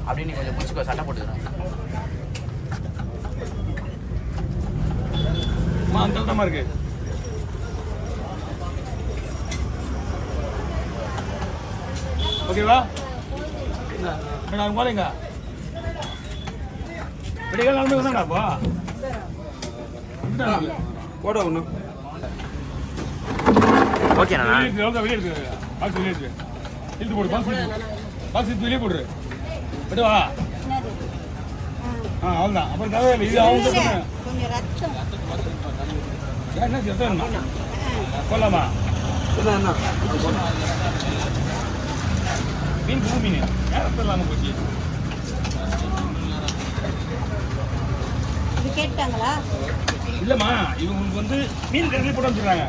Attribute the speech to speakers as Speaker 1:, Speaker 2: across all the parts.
Speaker 1: அப்படியே நீ கொஞ்சம் பிடிச்சிக்கோ, சட்டை போட்டுக்கிறேன்.
Speaker 2: அந்த இடமா இருக்கு. ஓகேவா? நான் போறேங்க. விடிகால நாள் தானேப்பா போட ஒன்று.
Speaker 1: ஓகேண்ணா
Speaker 2: வெளியே இருக்கு. பாக்ஸ் வெளியே இருக்கு. இழுத்து போடு. பாக்ஸ் எடுத்து வெளியே போடுரு. விடுவா. அவ்வளோதான். அப்புறம் தேவையில்லை. இது அவங்க என்ன ரத்தம் போடலாமா? மீன் பூ மீன் ரத்தம் இல்லாமல் போச்சு.
Speaker 3: கேட்டாங்களா?
Speaker 2: இல்லைம்மா, இவங்களுக்கு வந்து மீன் கறி போட வச்சுருக்காங்க.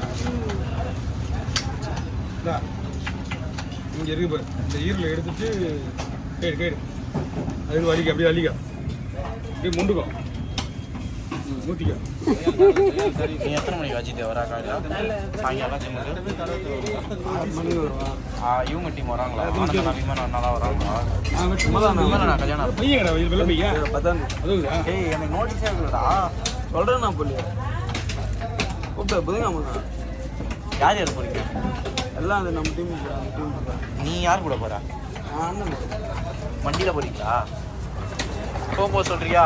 Speaker 2: இங்கே இருக்கு பாரு. இந்த ஈரில் எடுத்துட்டு கேடு அது வலிக்க அப்படியே அழிக்க அப்படியே முண்டுக்கும் ஊற்றிக்க.
Speaker 1: நீ எத்தனை மணிக்கு வச்சுட்டு வரா காலையில்? சாயங்காலம் ஜிம்முக்கு இவங்க டீம் வராங்களா? விமானம் நல்லா வராங்களா? விமானம் கல்யாணம்
Speaker 2: பையன் வெள்ள பையன்
Speaker 1: ஏய் எனக்கு நோட்டீஸே இல்லைடா.
Speaker 4: சொல்கிறேன் நான் போலியா கூப்பிட்டு புதுங்காம
Speaker 1: யார் யார் போறீங்க?
Speaker 4: எல்லாம் அந்த நம்ம டீம்.
Speaker 1: நீ யார் கூட போற?
Speaker 4: அண்ணன்
Speaker 1: வண்டியில் போறீங்களா? போக சொல்றியா?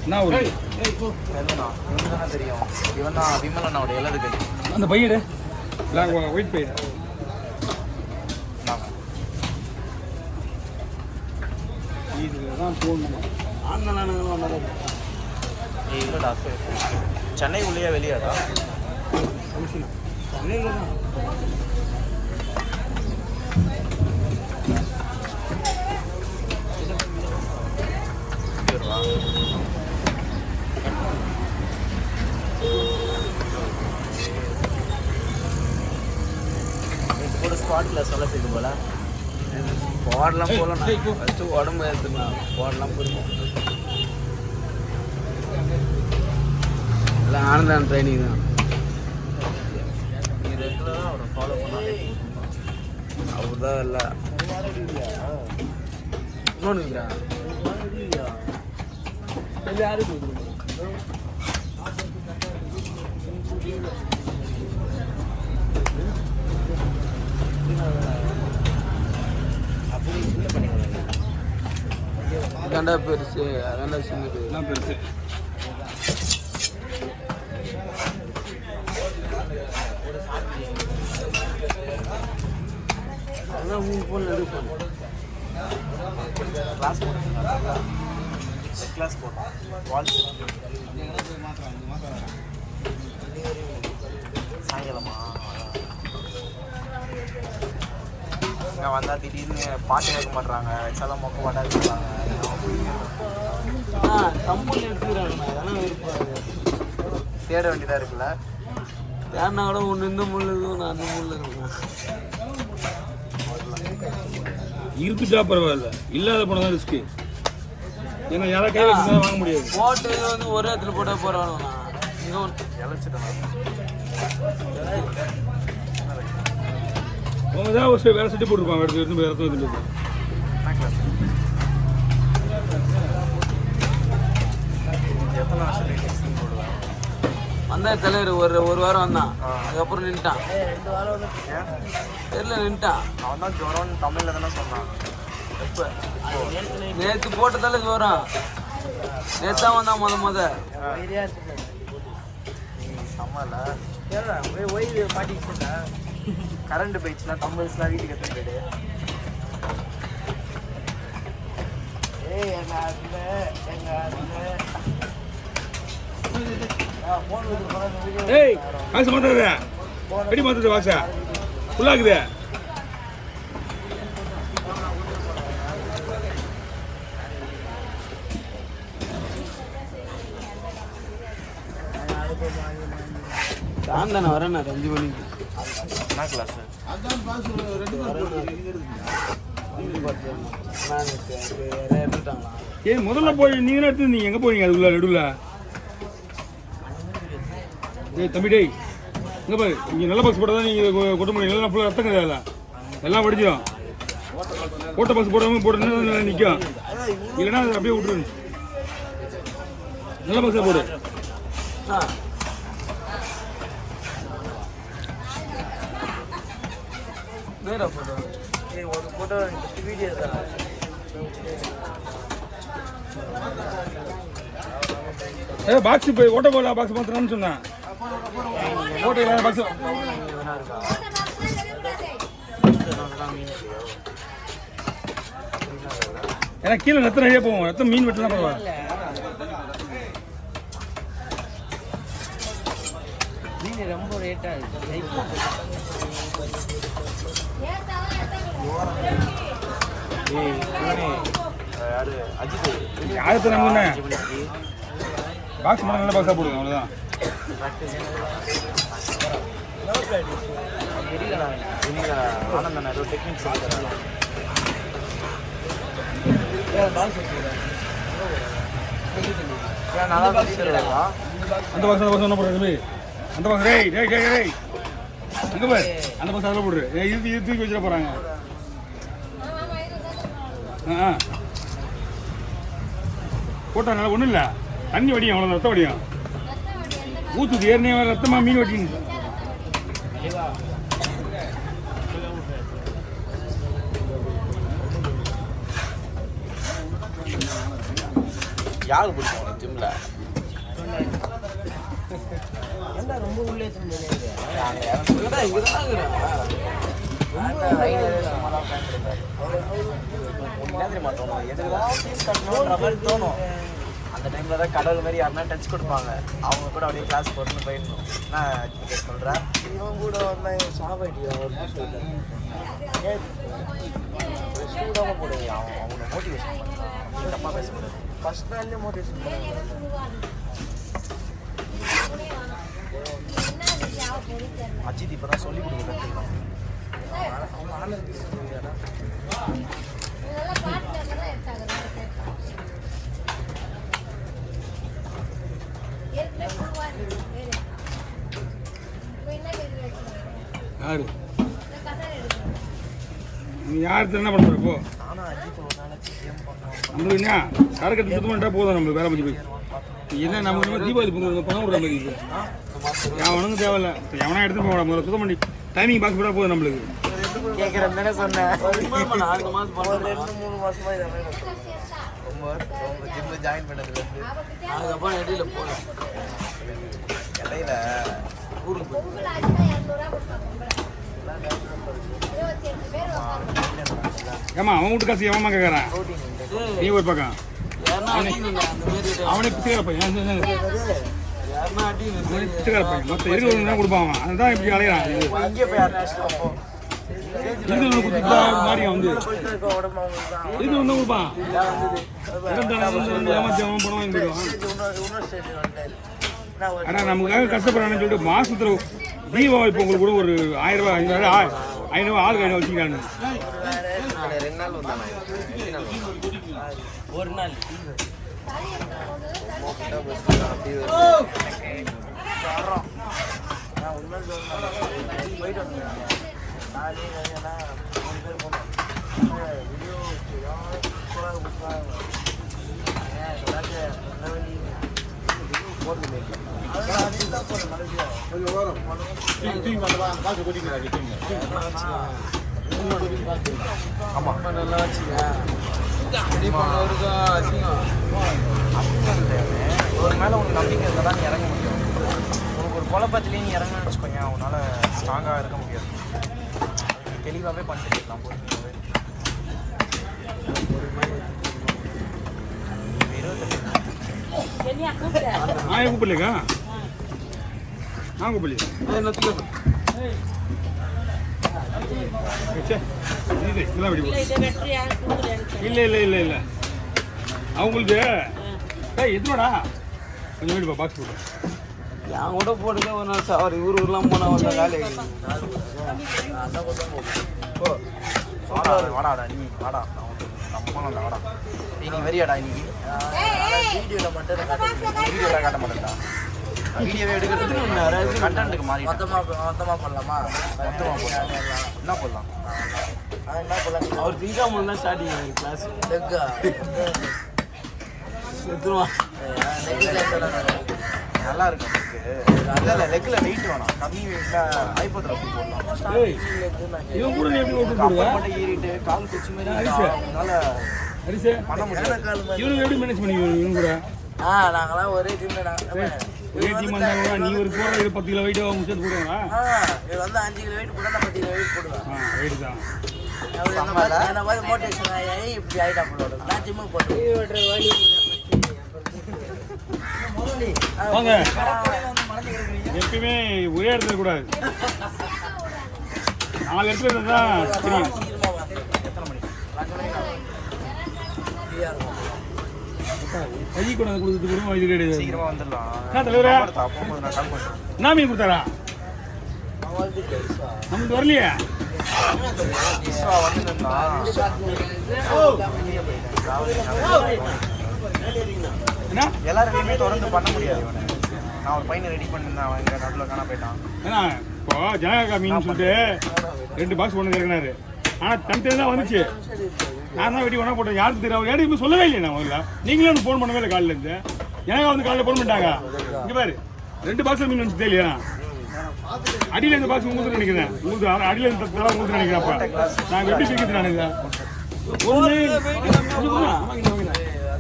Speaker 2: என்ன ஒரு
Speaker 1: தெரியலண்ணா, இவன் தானே தெரியும். இவன் தான் விமலண்ணாவோட எல்லாரும் தெரியும்.
Speaker 2: அந்த பையன் பிளாக் ஒயிட் பையன் இதுதான் போடணுமா?
Speaker 4: ஆண்மலானுங்களும் வந்தாலும்
Speaker 1: இல்லைடா, சென்னை உள்ளேயா வெளியாடா?
Speaker 4: சென்னையில் தான்.
Speaker 1: கூட ஸ்குவாட்ல சொல்ல போயிட்டு போல
Speaker 4: போடலாம் போகலாம். ஃபஸ்ட்டு உடம்பு எடுத்துக்கலாம். போடலாம் போயிருக்கோம். எல்லாம் ஆனந்தான் ட்ரைனிங் தான்.
Speaker 1: நீ ரெகுலராக அவரை ஃபாலோ பண்ணாலே
Speaker 4: அவர் தான் இல்லை இன்னொன்றுங்கிறா யாருக்கு அதாண்டா பெருசு, அதாண்டா சின்னது.
Speaker 2: எல்லாம் பெருசு.
Speaker 4: அதான் 3 ஃபோன் எடுப்போம்.
Speaker 1: கிளாஸ் போட்டோம், கிளாஸ் போட்டோம். வால் சாயங்காலமா இங்கே வந்தால் திடீர்னு பாட்டு கேட்க மாட்டுறாங்க. வச்சாலும் மொக்க மாட்டாங்க சொல்கிறாங்க.
Speaker 4: கம்பெனி எடுத்துக்கிறாங்க. அதெல்லாம் விருப்பம்
Speaker 1: தேட வேண்டியதாக இருக்குல்ல.
Speaker 4: தேடினா கூட ஒன்று இந்த முள் இருக்கும், நான் அந்த முள் இருக்கேன்.
Speaker 2: இருக்குச்சா பரவாயில்ல, இல்லாத பணம் தான் ரிஸ்க்கு. ஏன்னா யாராவது கை வச்சு வாங்க முடியாது.
Speaker 4: போட்டு வந்து ஒரே இடத்துல போட்டால் போகிறாங்கண்ணா. இங்கே
Speaker 1: இழைச்சிட்டேன்
Speaker 2: அவங்க தான் ஒரு வேறு சட்டி போட்டுருப்பாங்க. எடுத்து எடுத்து
Speaker 1: எத்தனை வருஷம் போடுவேன்
Speaker 4: வந்தான் தலைவர். ஒரு வாரம் வந்தான். அதுக்கப்புறம் நின்ட்டான். தெரியல, நின்ட்டான்.
Speaker 1: அவன் தான் ஜுரம்னு தமிழில் தானே சொன்னான்.
Speaker 4: எப்போ நேற்று போட்டதால ஜுரம். நேற்று தான் வந்தான் முத
Speaker 1: சம்மல மாட்டிக்கிச்சுன்னா கரண்ட் போயிடுச்சுன்னா கம்பல்ஸ்லாம் வீட்டுக்கு எடுத்து போயிடு.
Speaker 2: ஏய் காசு மாத்தாத, வெடி மாத்தாத, வாசா ஃபுல்லாகுது.
Speaker 4: நான் தானே வரேன். 5 மணிக்கு
Speaker 1: என்ன கிளாஸ்?
Speaker 2: ஏன் முதல்ல போய் நீங்க எடுத்து நீங்க எங்க போறீங்க? அதுக்குள்ள நடுவில் ஏய் தம்பி டேய் இங்கே பாரு, இங்கே நல்ல பாக்ஸ் போட்டால் தான் நீங்கள் கொட்ட முடியும். எல்லாம் ஃபுல்லாக ரத்தம் கிடையாது, எல்லாம் படிச்சிடும். ஓட்ட பாக்ஸ் போடாமல் போட்டு நிற்கும். இல்லைன்னா அது அப்படியே விட்டுரு. நல்ல பாக்ஸாக போடு.
Speaker 1: ஒரு ஃபோட்டோ வீடியோ தான்.
Speaker 2: பாக்ஸ் போய் ஓட்ட போல பாக்ஸ் மாத்திரம்னு சொன்னேன். ஓட்ட இல்லாத பாக்ஸ் ஏன்னா கீழே ரத்தம் நிறைய போவோம். ரத்தம் மீன் வெட்டலாம் பரவாயில்ல.
Speaker 4: மீன் ரொம்ப ரேட்டா இருக்கு.
Speaker 1: யாரு அஜித்
Speaker 2: யாருக்கு நம்ம பாக்ஸ் மட்டும் நல்ல பாக்ஸாக போடுங்க. அவ்வளோதான்.
Speaker 1: ஆனந்தண்ணா ஏதோ டெக்னிக்ஸ் சொல்லி தராங்க. நல்லா பேசுறா.
Speaker 2: அந்த பாக்ஸ் என்ன போடுறது? அந்த பாக்ஸ் ரேய் ரேய் ரேய் ரேய் அங்கே பாரு. அந்த பாக்ஸ் அதில் போடுரு. இது தூக்கி வச்சுட போகிறாங்க. போட்டா நல்லா ஒன்றும் இல்லை. தண்ணி வடியும், அவ்வளோ ரத்தம் வடியும். ஊற்றுக்கு ஏறினே ரத்தமாக மீன் வட்டிங்க.
Speaker 1: யாரு பிடிக்கும் ஜிம்ல?
Speaker 4: ரொம்ப உள்ளே
Speaker 1: தோணும். அந்த டைம்ல தான் கடவுள் மாதிரி யாருன்னா டச் கொடுப்பாங்க. அவங்க கூட அப்படியே கிளாஸ் போட்டுன்னு போயிடணும். நான் சொல்றேன் இவன் கூட வந்தா சாப்பாட்டியா போடுங்க. அவங்க மோட்டிவேஷன் தப்பா பேசக்கூடாது. ஃபர்ஸ்ட் நாள்லயே மோட்டிவேஷன் அஜித் இப்பதான் சொல்லி கொடுக்குறது.
Speaker 2: யாரு நீ யாருக்கு என்ன பண்ணுற? இப்போ நம்மளுக்கு என்ன கரக்கட்டு சுத்தம் பண்ணிட்டா போதும். நம்மளுக்கு வேலை பற்றி போய் என்ன நம்ம தீபாவளி பொங்கல் பணம் விடுற மாதிரி எவனுக்கும் தேவையில்ல. எவனா எடுத்துட்டு போகலாம். முதல்ல சுத்தம் பண்ணி டைமிங் பாக்ஸ் போட்டால் போதும். நம்மளுக்கு
Speaker 1: கேட்குறேன் தானே சொன்னேன். 2-3 மாசமா இதை ரொம்ப ஜிம்ல ஜாயின் பண்ணதுல இருந்து
Speaker 4: அதுக்கப்புறம் இடையில போகலாம்.
Speaker 1: இடையில ஊருக்கு
Speaker 2: ஏமா அவன் வீட்டு காசு எவமா கேட்கறான்? நீ ஒரு பக்கம் அவனே பிச்சைக்கார பையன். பிச்சைக்கார பையன் மொத்தம் இருக்கிறவங்க தான் கொடுப்பான். அவன் அதுதான் இப்படி அலையிறான்.
Speaker 1: இங்கே போய்
Speaker 2: இருக்கிறவங்க கொடுத்துட்டா மாறியா வந்து இருக்கிறவங்க தான் கொடுப்பான். ஏமாத்தி அவன் பணம் வாங்கி போயிடுவான். ஆனால் நமக்காக கஷ்டப்படுறான்னு சொல்லிட்டு மாசத்துல தீபாவளி பொங்கல் கூட ஒரு 1000 ரூபாய் 500 ஆளுக்கு 500 வச்சுக்கிறான்னு.
Speaker 1: 2 நாள் வந்தானே.
Speaker 4: ஒரு நாள்
Speaker 1: போயிட்டு வந்தேன். 4 பேர் போனோம். ஆமா
Speaker 4: நல்லா வச்சுங்க.
Speaker 1: ஒரு மேலே உனக்கு நம்பிக்கை இருந்தால் தான் இறங்க முடியும். உனக்கு ஒரு குழப்பத்திலேயே நீ இறங்கணும்னு வச்சுக்கோங்க, அவனால் ஸ்ட்ராங்காக இருக்க முடியாது. தெளிவாகவே பண்ணிட்டு இருக்கலாம். பொறுமையாகவே 28
Speaker 2: நான் கூப்பிடலைக்கா? நான் கூப்பிடலையே. இல்லை இல்லை இல்லை இல்லை அவங்களுக்கு எதுவாடா கொஞ்சம் வீடு பாக்ஸ் போட்டு
Speaker 4: என் கூட போடுங்க. ஒரு நாள் சார் ஊர்லாம் போனால் வந்த வேலை
Speaker 1: வாடாடா நீ வாடா நம்ம வாடா நீ வரியாடா இன்னைக்கு வீடியோவில் மட்டும் வீடியோவில் காட்ட மாட்டேன்டா. வீடியோவே எடுக்கிறது கண்டென்ட்டுக்கு மாறி மொத்தமாக பண்ணலாமா? மொத்தமாக போடலாம். என்ன போடலாம்? என்ன பண்ணலாம்
Speaker 4: அவர் திங்காம தான் ஸ்டார்டிங் கிளாஸ்
Speaker 1: லெக்கா
Speaker 4: செத்துருவான்.
Speaker 1: நல்லா இருக்கும் லெக்கு இல்லை லெக்கில் வெயிட் வேணும் கம்மி வெயிட்டில் ஐப்பத்தில் போடலாம்
Speaker 2: ஏய் இவன் கூட நீ எப்படி ஓட்டு போடுவா
Speaker 1: மட்டும் ஏறிட்டு கால் குச்சி மாதிரி அதனால
Speaker 2: ஹரிசே
Speaker 1: பண்ண முடியாது
Speaker 2: இவனுக்கு எப்படி மேனேஜ் பண்ணி இவன் கூட
Speaker 1: நாங்களாம் ஒரே டீம்
Speaker 2: ஒரே டீம் வந்தாங்க நீ ஒரு போடுற 10 கிலோ வெயிட் முடிச்சு போடுவாங்களா
Speaker 1: இது வந்து 5 கிலோ வெயிட் போட்டா 10 கிலோ வெயிட் போடுவேன்
Speaker 2: வெயிட் தான்
Speaker 1: என்ன மாதிரி மோட்டிவேஷன் ஆகி இப்படி ஆகிட்டா போடுவோம் நான் ஜிம்முக்கு போட்டு
Speaker 2: வாங்க எப்பயுமே ஒரே இடத்துல கூடாது 4 இடத்துல இருந்தா தெரியும்
Speaker 1: சீக்கிரமா வா எத்தனை மணிக்கு 2 மணிக்கு ஃப்ரீயாக இருக்கும்
Speaker 2: கை கொண்டாந்து கொடுத்துட்டு கூட இது கிடையாது
Speaker 1: சீக்கிரமா வந்துடலாம்
Speaker 2: தலைவரே
Speaker 1: போகும்போது நான் கால் பண்ணுறேன்
Speaker 2: என்ன மீன் கொடுத்தாரா நமக்கு வரலையே என்ன
Speaker 1: எல்லாருமே தொடர்ந்து பண்ண முடியாது இவனை நான் ஒரு பையனை ரெடி பண்ணிருந்தேன் அவன் எங்க நடுவில் காண போயிட்டான்
Speaker 2: ஏன்னா இப்போ ஜனகா மீன் சொல்லிட்டு 2 பாக்ஸ் ஒன்று இறங்கினாரு ஆனால் தனித்தனி தான் வந்துச்சு நான் தான் வெட்டி ஒன்றா போட்டேன் யாருக்கு தெரியும் யாரும் இப்போ சொல்லவே இல்லை நான் முதல்ல நீங்களும் எனக்கு ஃபோன் பண்ணவே இல்லை காலையில் இருந்து ஜனகா வந்து காலையில் ஃபோன் பண்ணிட்டாங்க இங்கே பாரு 2 பாக்ஸ் மீன் வந்துச்சு இல்லையா அடியில் இந்த பாக்ஸ் உங்களுக்கு நினைக்கிறேன் உங்களுக்கு அடியில் இந்த தலை உங்களுக்கு நினைக்கிறேன்ப்பா நான் எப்படி பிரிக்கிறது நான்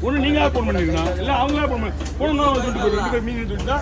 Speaker 2: ஒன்று நீங்களா ஃபோன் பண்ணிருக்கணும் இல்லை அவங்களா ஃபோன் பண்ணி போகணும் சொல்லிட்டு மீன் சொல்லிட்டு